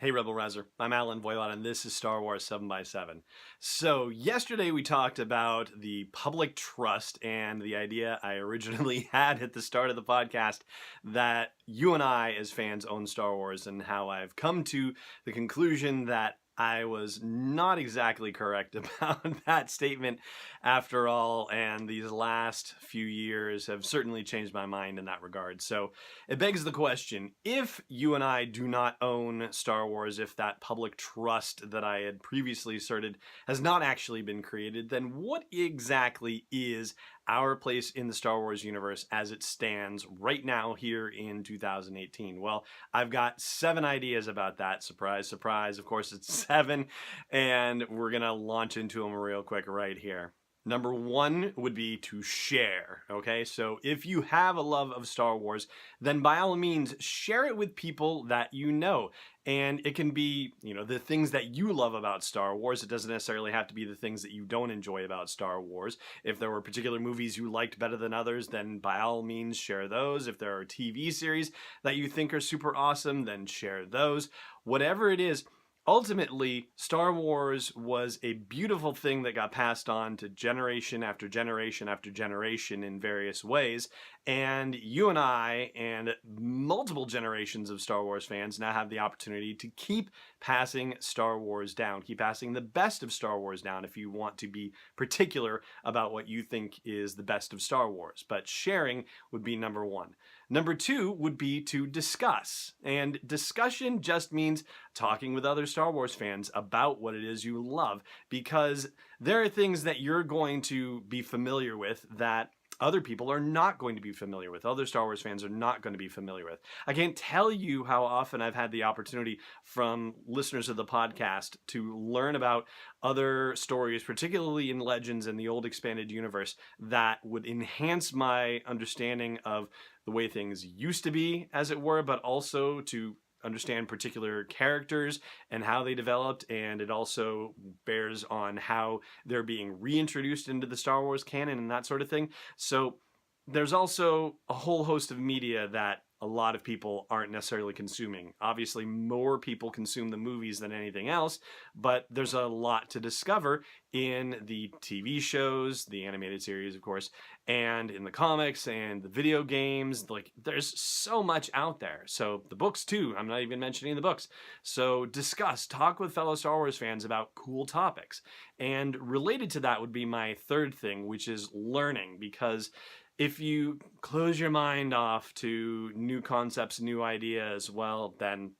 Hey Rebel Rouser, I'm Alan Voivod and this is Star Wars 7 by 7. So yesterday we talked about the public trust and the idea I originally had at the start of the podcast that you and I as fans own Star Wars, and how I've come to the conclusion that I was not exactly correct about that statement after all, and these last few years have certainly changed my mind in that regard. So it begs the question, if you and I do not own Star Wars, if that public trust that I had previously asserted has not actually been created, then what exactly is our place in the Star Wars universe as it stands right now here in 2018? Well, I've got 7 ideas about that. Surprise, surprise. Of course, it's 7, and we're going to launch into them real quick right here. Number 1 would be to share, okay? So if you have a love of Star Wars, then by all means, share it with people that you know. And it can be, the things that you love about Star Wars. It doesn't necessarily have to be the things that you don't enjoy about Star Wars. If there were particular movies you liked better than others, then by all means, share those. If there are TV series that you think are super awesome, then share those. Whatever it is, ultimately, Star Wars was a beautiful thing that got passed on to generation after generation after generation in various ways. And you and I and multiple generations of Star Wars fans now have the opportunity to keep passing Star Wars down, keep passing the best of Star Wars down if you want to be particular about what you think is the best of Star Wars. But sharing would be number 1. Number 2 would be to discuss. And discussion just means talking with other Star Wars fans about what it is you love, because there are things that you're going to be familiar with that other people are not going to be familiar with. Other Star Wars fans are not going to be familiar with. I can't tell you how often I've had the opportunity from listeners of the podcast to learn about other stories, particularly in Legends and the old expanded universe, that would enhance my understanding of the way things used to be, as it were, but also to understand particular characters and how they developed. And it also bears on how they're being reintroduced into the Star Wars canon and that sort of thing. So there's also a whole host of media that a lot of people aren't necessarily consuming. Obviously, more people consume the movies than anything else, but there's a lot to discover in the TV shows, the animated series, of course, and in the comics and the video games. Like, there's so much out there. So the books too, I'm not even mentioning the books. So discuss, talk with fellow Star Wars fans about cool topics. And related to that would be my third thing, which is learning, because if you close your mind off to new concepts, new ideas, well, then,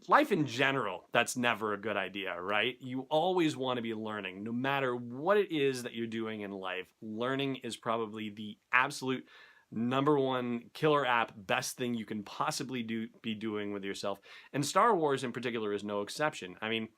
life in general, that's never a good idea, right? You always want to be learning. No matter what it is that you're doing in life, learning is probably the absolute number 1 killer app, best thing you can possibly be doing with yourself. And Star Wars in particular is no exception. I mean,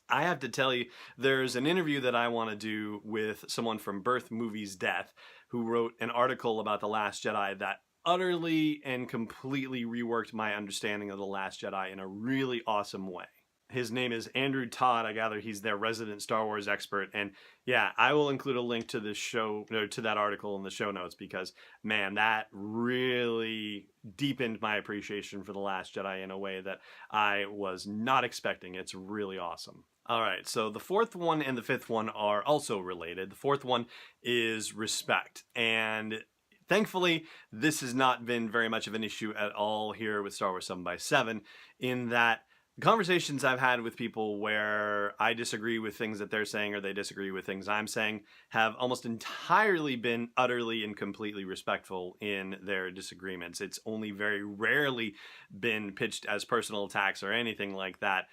I have to tell you, there's an interview that I want to do with someone from Birth Movies Death, who wrote an article about The Last Jedi that utterly and completely reworked my understanding of The Last Jedi in a really awesome way. His name is Andrew Todd. I gather he's their resident Star Wars expert. And yeah, I will include a link to this show, or to that article in the show notes, because man, that really deepened my appreciation for The Last Jedi in a way that I was not expecting. It's really awesome. All right, so the 4th one and the 5th one are also related. The 4th one is respect. And thankfully, this has not been very much of an issue at all here with Star Wars 7 by 7, in that conversations I've had with people where I disagree with things that they're saying or they disagree with things I'm saying have almost entirely been utterly and completely respectful in their disagreements. It's only very rarely been pitched as personal attacks or anything like that.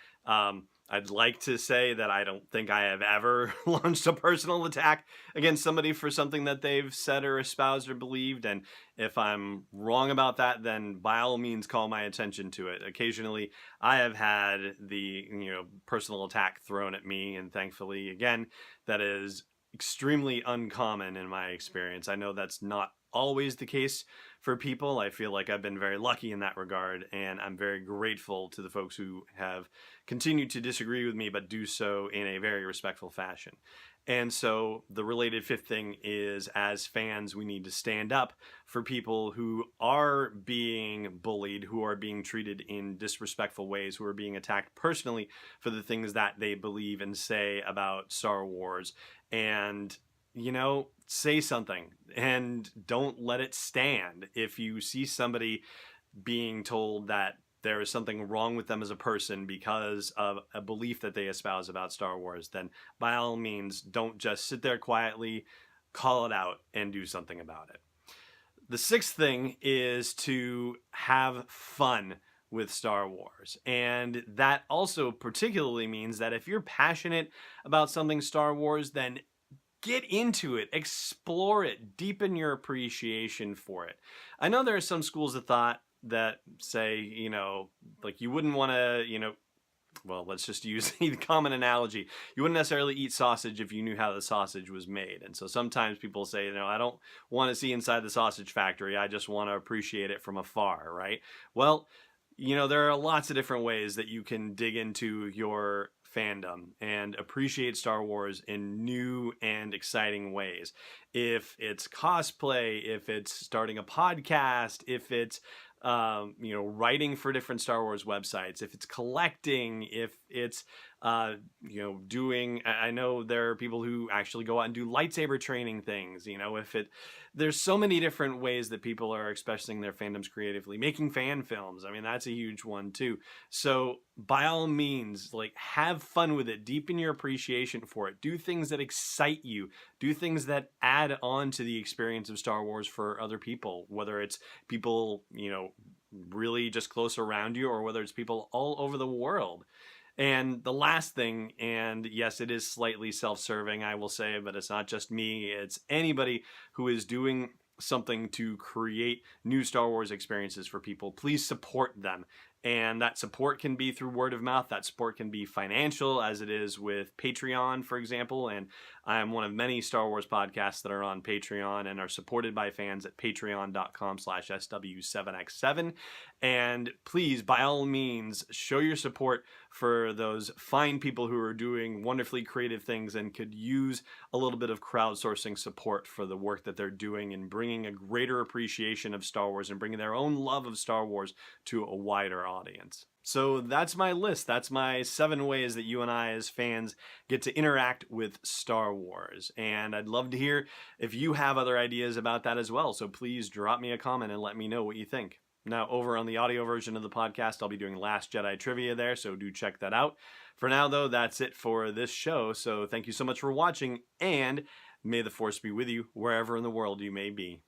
I'd like to say that I don't think I have ever launched a personal attack against somebody for something that they've said or espoused or believed. And if I'm wrong about that, then by all means call my attention to it. Occasionally, I have had the personal attack thrown at me, and thankfully, again, that is extremely uncommon in my experience. I know that's not always the case for people. I feel like I've been very lucky in that regard, and I'm very grateful to the folks who have continued to disagree with me, but do so in a very respectful fashion. And so the related fifth thing is, as fans, we need to stand up for people who are being bullied, who are being treated in disrespectful ways, who are being attacked personally for the things that they believe and say about Star Wars. And, say something and don't let it stand. If you see somebody being told that there is something wrong with them as a person because of a belief that they espouse about Star Wars, then by all means, don't just sit there quietly, call it out, and do something about it. The sixth thing is to have fun with Star Wars. And that also particularly means that if you're passionate about something Star Wars, then get into it, explore it, deepen your appreciation for it. I know there are some schools of thought that say, like you wouldn't want to, well, let's just use the common analogy. You wouldn't necessarily eat sausage if you knew how the sausage was made. And so sometimes people say, I don't want to see inside the sausage factory. I just want to appreciate it from afar, right? Well, there are lots of different ways that you can dig into your fandom and appreciate Star Wars in new and exciting ways. If it's cosplay, if it's starting a podcast, if it's writing for different Star Wars websites, if it's collecting, if it's doing, I know there are people who actually go out and do lightsaber training things, there's so many different ways that people are expressing their fandoms creatively. Making fan films, that's a huge one too. So by all means, have fun with it, deepen your appreciation for it, do things that excite you, do things that add on to the experience of Star Wars for other people, whether it's people, really just close around you, or whether it's people all over the world. And the last thing, and yes, it is slightly self-serving, I will say, but it's not just me, it's anybody who is doing something to create new Star Wars experiences for people. Please support them. And that support can be through word of mouth. That support can be financial, as it is with Patreon, for example. And I am one of many Star Wars podcasts that are on Patreon and are supported by fans at patreon.com/SW7X7. And please, by all means, show your support for those fine people who are doing wonderfully creative things and could use a little bit of crowdsourcing support for the work that they're doing and bringing a greater appreciation of Star Wars and bringing their own love of Star Wars to a wider audience. So that's my list. That's my 7 ways that you and I as fans get to interact with Star Wars. And I'd love to hear if you have other ideas about that as well. So please drop me a comment and let me know what you think. Now, over on the audio version of the podcast, I'll be doing Last Jedi trivia there, so do check that out. For now, though, that's it for this show. So thank you so much for watching, and may the Force be with you wherever in the world you may be.